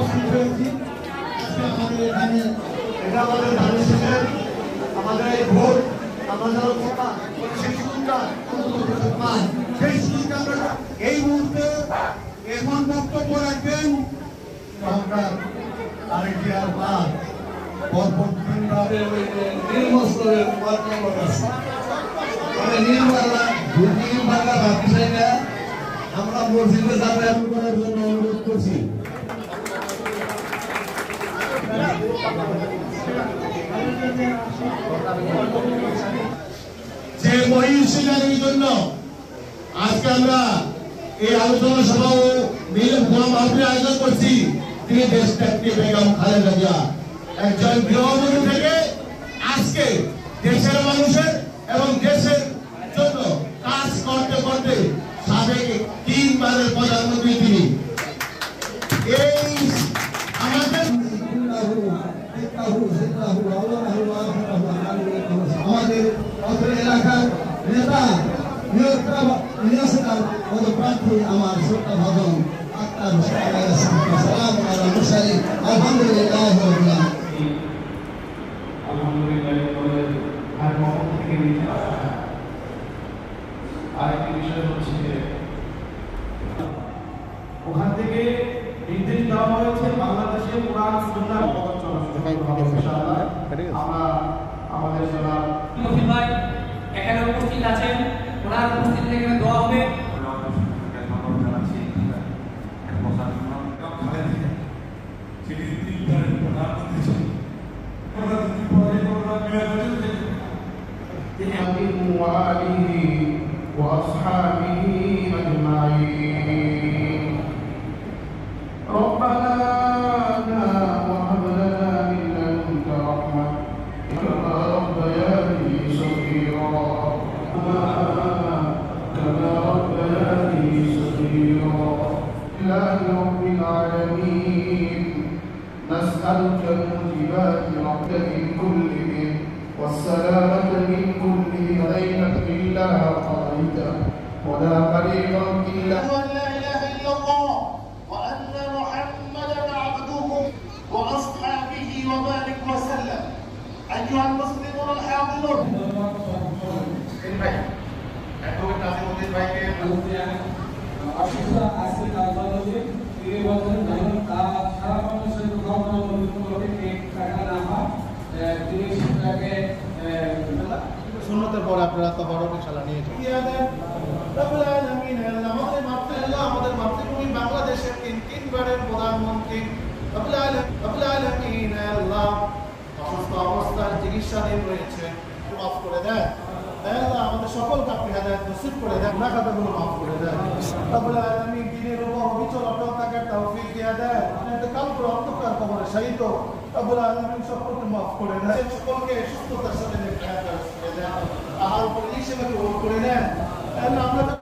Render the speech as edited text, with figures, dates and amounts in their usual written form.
উপস্থিত হয়েছি। আজকে আমাদের এখানে এটা আমাদের ধানের শেষের আমাদের এই ভোট আমরা যারা ভোটার সেই সুযোগটা পাই, সেই সুযোগটা আমরা এই মুহূর্তে এখন বক্তব্য রাখবেন সম্রাট তারেক জিয়ার মা পরপর তিনভাবে নির্মস্তরের নির্বালা ভাবতে চাই না। আমরা মসজিদে যাতায়াত করার জন্য অনুরোধ করছি। যে মহিষীর জন্য আজকে আমরা এই আলোচনা সভা ও মিলন মাহফিলের আয়োজন করছি, তিনি দেশত্যাত্রী বেগম খালেদা জিয়া একজন গৃহবধূ থেকে আজকে দেশের মানুষের এবং দেশের জন্য কাজ করতে করতে সাবেক 3 বারের প্রধানমন্ত্রী তিনি। এই আমাদের আমাদের এলাকার নেতা পদপ্রার্থী আমার শ্রদ্ধা ভজন আলহামদুলিল্লাহ। আরেকটি বিষয় হচ্ছে ওখান থেকে নির্দেশ দেওয়া হয়েছে বাংলাদেশে কোরআন সুন্নাহ আমরা আমাদের জেলা ভাই এখানে উপস্থিত আছেন, ওনার উপস্থিতিতে এখানে দোয়া হবে। وأصحابه أجمعين ربنا وهب لنا من لدنك رحمة كما ربياني صغيرا كما ربياني صغيرا لله رب العالمين نسألك موجبات رحمتك من كل من والسلامة من كل ضيقة إلا قضيته ولا قريبا إلا أن لا إله إلا الله وأن محمدا عبده وأصحابه وبارك وسلم. أيها المسلمون الحاضرون সুন্নতের পর আপনারা তো বড় খেলা নিয়ে আমাদের মাতৃভূমি বাংলাদেশের 3 বারের প্রধানমন্ত্রী অসুস্থ অবস্থায় চিকিৎসাধীন রয়েছে, মাফ করে দেয় আমাদের সকলকে আপনি হেদায়েত নসিব করে দেন, গুনাহগুলো মাফ করে দেন। রব্বুল আলামিন দ্বীনের উপর অবিচল অটল থাকার তৌফিক দিয়ে দেন। ইন্তেকাল করে অন্ধকার কবরে শায়িত রব্বুল আলামিন সকলকে মাফ করে দেন, সকলকে সুস্থতার সাথে নেক হায়াত করে দেন, আহার উপর হিসেবে কবুল করে নেন। আমরা